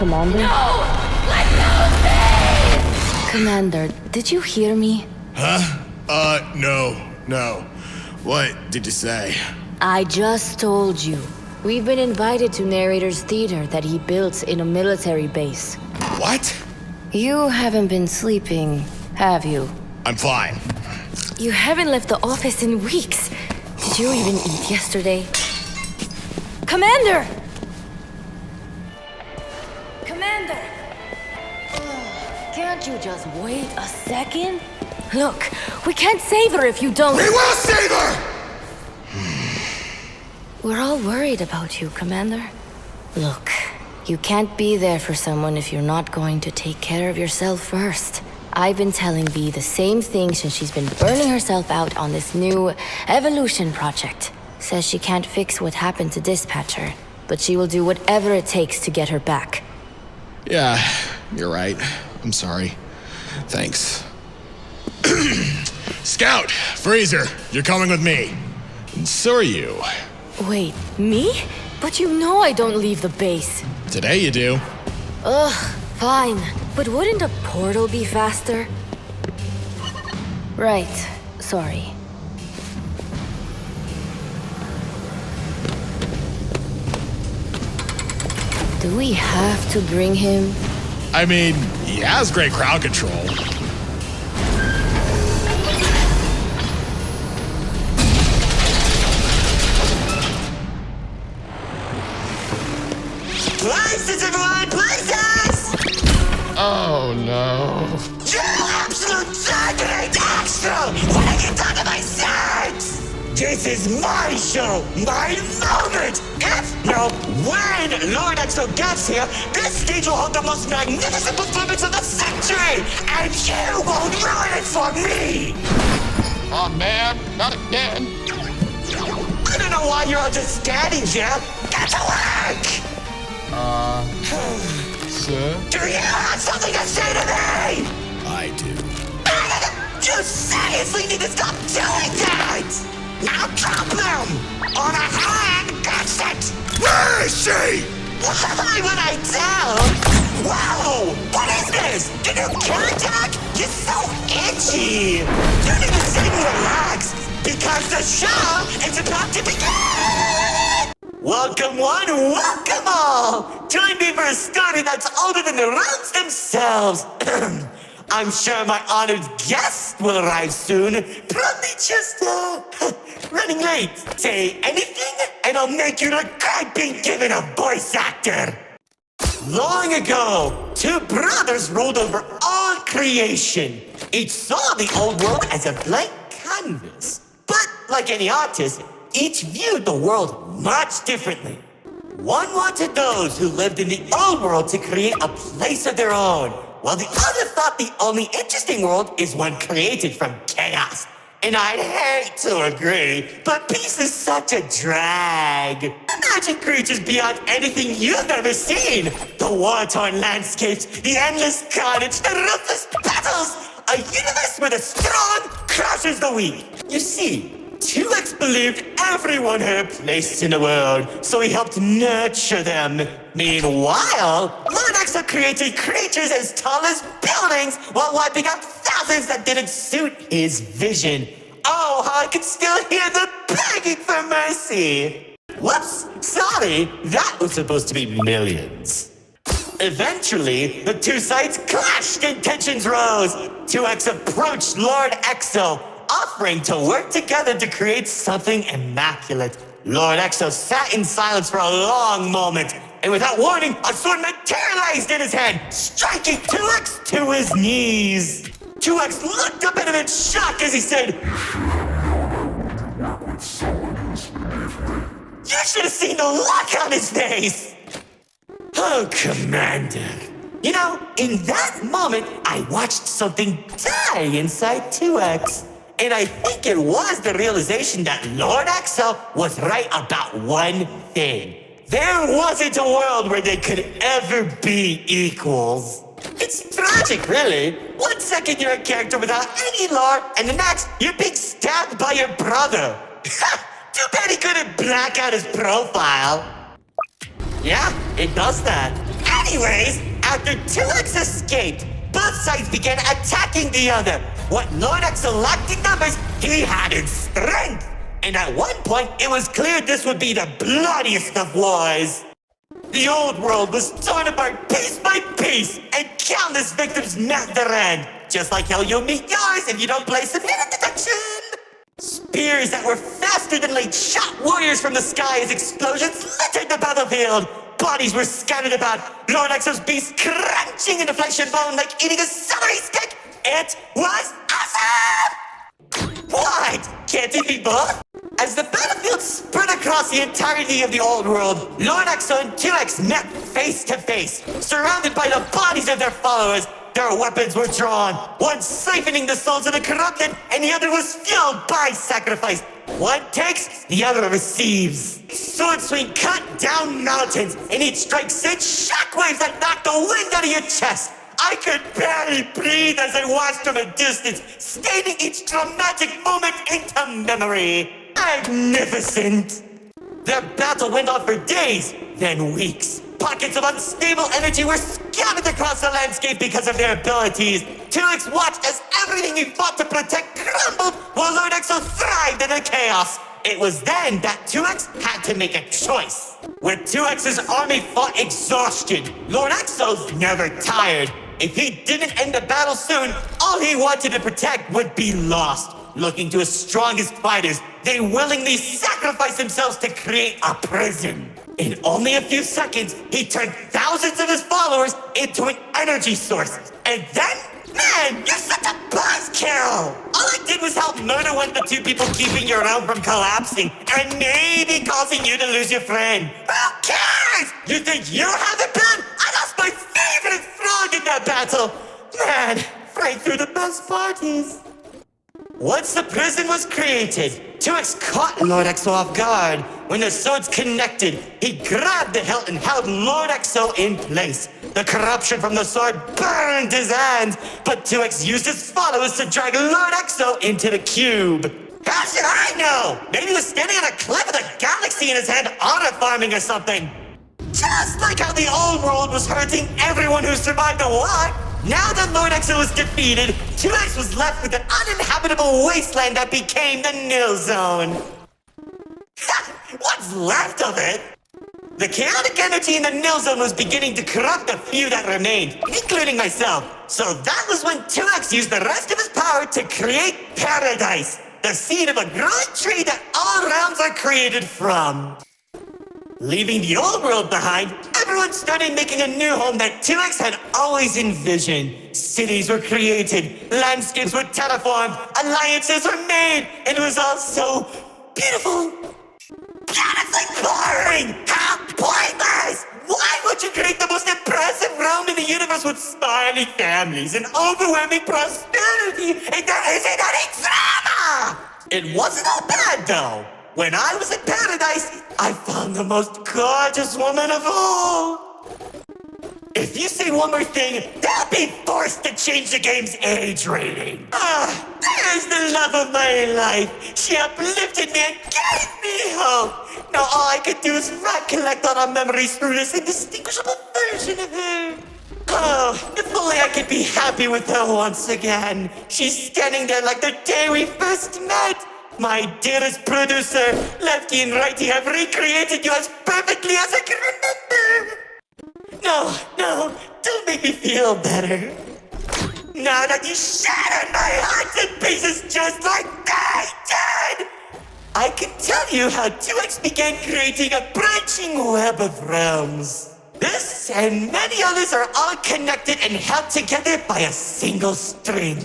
Commander? No! Let go of me! Commander, did you hear me? Huh? No. What did you say? I just told you. We've been invited to Narrator's theater that he built in a military base. What? You haven't been sleeping, have you? I'm fine. You haven't left the office in weeks. Did you even eat yesterday? Commander! Commander! Can't you just wait a second? Look, we can't save her if you don't— We will save her! We're all worried about you, Commander. Look, you can't be there for someone if you're not going to take care of yourself first. I've been telling Bee the same thing since she's been burning herself out on this new evolution project. Says she can't fix what happened to Dispatcher, but she will do whatever it takes to get her back. Yeah, you're right. I'm sorry. Thanks. Scout, Freezer, you're coming with me. And so are you. Wait, me? But you know I don't leave the base. Today you do. Ugh, fine. But wouldn't a portal be faster? Right, sorry. Do we have to bring him? I mean, he has great crowd control. Places, everyone! Places! Oh no. You absolute targeted extra! When I get down to my sex! This is my show! My moment! If, no, when Lord Exo gets here, this stage will hold the most magnificent performance of the century! And you won't ruin it for me! Oh man, not again. I don't know why you're all just standing here! Get to work! Sir? Do you have something to say to me? I do. You seriously need to stop doing that! Now drop them! On a hand, that's it! Where is she? Why would I tell? Whoa! What is this? The new cat attack? You're so itchy! You need to sit and relax, because the show is about to begin! Welcome one, welcome all! Join me for a story that's older than the rooms themselves! I'm sure my honored guest will arrive soon. Probably just, running late. Say anything, and I'll make you regret being given a voice actor. Long ago, two brothers ruled over all creation. Each saw the old world as a blank canvas. But like any artist, each viewed the world much differently. One wanted those who lived in the old world to create a place of their own, while the other thought the only interesting world is one created from chaos. And I'd hate to agree, but peace is such a drag. Imagine creatures beyond anything you've ever seen. The war-torn landscapes, the endless carnage, the ruthless battles. A universe where the strong crushes the weak. You see, 2X believed everyone had a place in the world, so he helped nurture them. Meanwhile, Lord Exo created creatures as tall as buildings while wiping out thousands that didn't suit his vision. Oh, how I could still hear the begging for mercy. Whoops, sorry, that was supposed to be millions. Eventually, the two sides clashed and tensions rose. 2X approached Lord Exo, offering to work together to create something immaculate. Lord Exo sat in silence for a long moment, and without warning, a sword materialized in his hand, striking 2X to his knees. 2X looked up at him in shock as he said, "You should have seen the look on his face!" Oh, Commander. You know, in that moment, I watched something die inside 2X. And I think it was the realization that Lord Exo was right about one thing. There wasn't a world where they could ever be equals. It's tragic, really. 1 second you're a character without any lore, and the next you're being stabbed by your brother. Too bad he couldn't black out his profile. Yeah, it does that. Anyways, after 2X escaped, both sides began attacking the other. What Lord Exo lacked in numbers, he had in strength. And at one point, it was clear this would be the bloodiest of wars. The old world was torn apart piece by piece, and countless victims met their end. Just like how you'll meet yours if you don't play some hidden detection. Spears that were faster than light shot warriors from the sky as explosions littered the battlefield. Bodies were scattered about, Lord Exo's beast crunching into flesh and bone like eating a celery stick. It was awesome! What? Can't it be both? As the battlefield spread across the entirety of the old world, Lord Exo and 2X met face to face, surrounded by the bodies of their followers. Their weapons were drawn, one siphoning the souls of the corrupted, and the other was fueled by sacrifice. One takes, the other receives. Sword swing cut down mountains, and each strike sent shockwaves that knocked the wind out of your chest. I could barely breathe as I watched from a distance, staining each dramatic moment into memory. Magnificent! Their battle went on for days, then weeks. Pockets of unstable energy were scattered across the landscape because of their abilities. 2X watched as everything he fought to protect crumbled, while Lord Exo thrived in the chaos. It was then that 2X had to make a choice. With 2X's army fought exhaustion, Lord Exo's never tired. If he didn't end the battle soon, all he wanted to protect would be lost. Looking to his strongest fighters, they willingly sacrificed themselves to create a prison. In only a few seconds, he turned thousands of his followers into an energy source. And then, man, you're such a buzzkill! All I did was help murder one of the two people keeping your realm from collapsing, and maybe causing you to lose your friend. Who cares? You think you have it bad? I lost my favorite frog in that battle! Man, right through the best parties. Once the prison was created, 2X caught Lord Exo off guard. When the swords connected, he grabbed the hilt and held Lord Exo in place. The corruption from the sword burned his hands, but 2X used his followers to drag Lord Exo into the cube. How should I know? Maybe he was standing on a cliff with a galaxy in his hand, auto farming or something. Just like how the old world was hurting everyone who survived the war. Now that Lord Exo was defeated, 2X was left with an uninhabitable wasteland that became the Nil Zone. What's left of it? The chaotic energy in the Nil Zone was beginning to corrupt the few that remained, including myself. So that was when 2X used the rest of his power to create Paradise, the seed of a growing tree that all realms are created from. Leaving the old world behind, everyone started making a new home that 2X had always envisioned. Cities were created, landscapes were terraformed, alliances were made, and it was all so beautiful. Beautifully boring! How pointless! Why would you create the most impressive realm in the universe with smiling families and overwhelming prosperity, and there isn't any drama? It wasn't all bad, though. When I was in Paradise, I found the most gorgeous woman of all. If you say one more thing, they'll be forced to change the game's age rating. There's the love of my life. She uplifted me and gave me hope. Now all I could do is recollect all our memories through this indistinguishable version of her. Oh, if only I could be happy with her once again. She's standing there like the day we first met. My dearest producer, Lefty and Righty have recreated you as perfectly as I can remember. No, don't make me feel better. Now that you shattered my heart to pieces just like I did, I can tell you how 2X began creating a branching web of realms. This and many others are all connected and held together by a single string,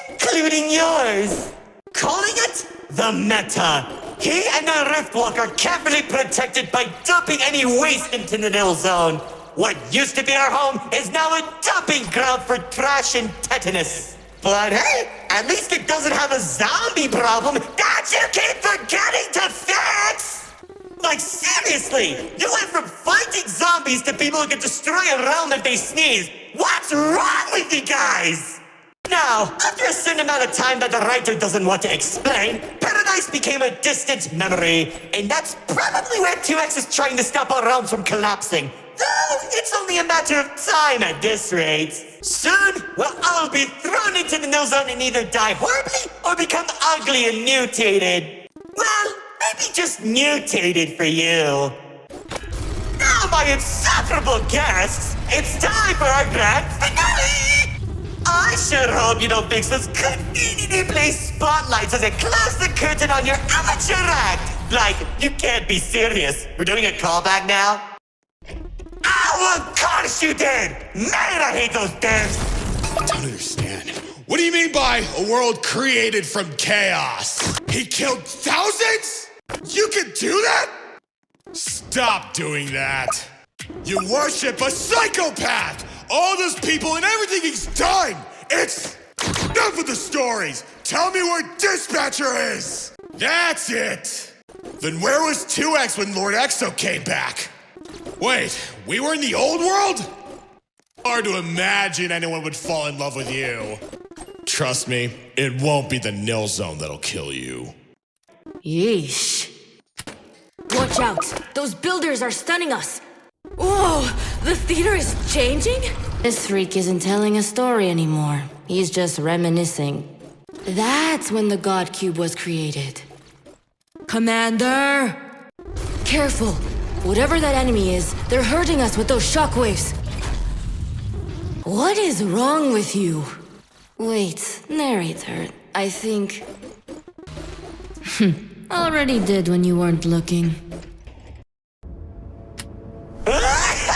including yours. Calling it the Meta. He and the Riftwalk are carefully protected by dumping any waste into the Nil Zone. What used to be our home is now a dumping ground for trash and tetanus. But hey, at least it doesn't have a zombie problem that you keep forgetting to fix! Like seriously, you went from fighting zombies to people who can destroy a realm if they sneeze. What's wrong with you guys? Now, after a certain amount of time that the writer doesn't want to explain, Paradise became a distant memory, and that's probably where 2X is trying to stop our realms from collapsing. Though it's only a matter of time at this rate. Soon, we'll all be thrown into the nil zone and either die horribly or become ugly and mutated. Well, maybe just mutated for you. Now, my insufferable guests, it's time for our grand finale! I sure hope you don't fix those conveniently placed spotlights as I close the curtain on your amateur act. Like, you can't be serious. We're doing a callback now? Oh, of course you did! Man, I hate those devs! I don't understand. What do you mean by a world created from chaos? He killed thousands? You can do that? Stop doing that. You worship a psychopath! All those people and everything he's done! It's enough of the stories! Tell me where Dispatcher is! That's it! Then where was 2X when Lord Exo came back? Wait, we were in the old world? Hard to imagine anyone would fall in love with you. Trust me, it won't be the nil zone that'll kill you. Yeesh. Watch out! Those builders are stunning us! Whoa! The theater is changing? This freak isn't telling a story anymore. He's just reminiscing. That's when the God Cube was created. Commander! Careful! Whatever that enemy is, they're hurting us with those shockwaves. What is wrong with you? Wait, narrator, I think... Already did when you weren't looking. VOICELINE!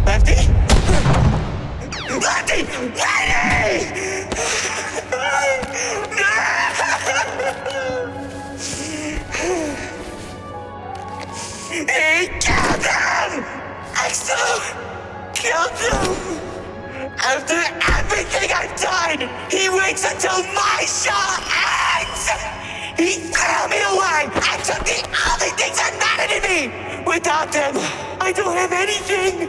Lefty? Lefty! He killed him! Exo killed him! After everything I've done, he waits until my show ends! He threw me away and took the only things that mattered to me! Without them, I don't have anything!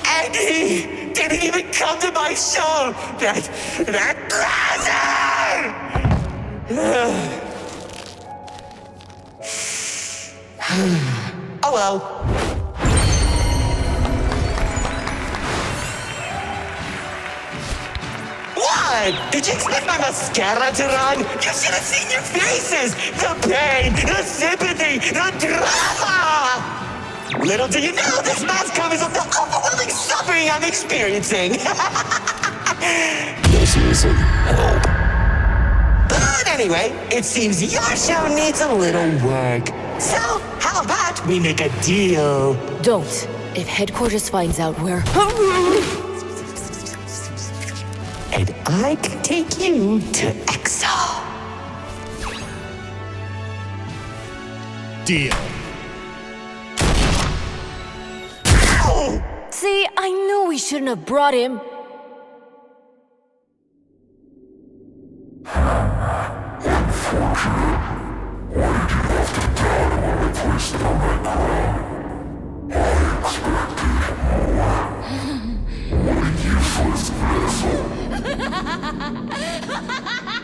And he didn't even come to my show! That loser! Oh well. What? Did you expect my mascara to run? You should have seen your faces! The pain, the sympathy, the drama! Little do you know, this mask covers up the overwhelming suffering I'm experiencing! This isn't help. But anyway, it seems your show needs a little work. So, how about we make a deal? Don't. If headquarters finds out we're... And I can take you to Exo. Deal. Ow! See, I knew we shouldn't have brought him. Ha ha ha ha!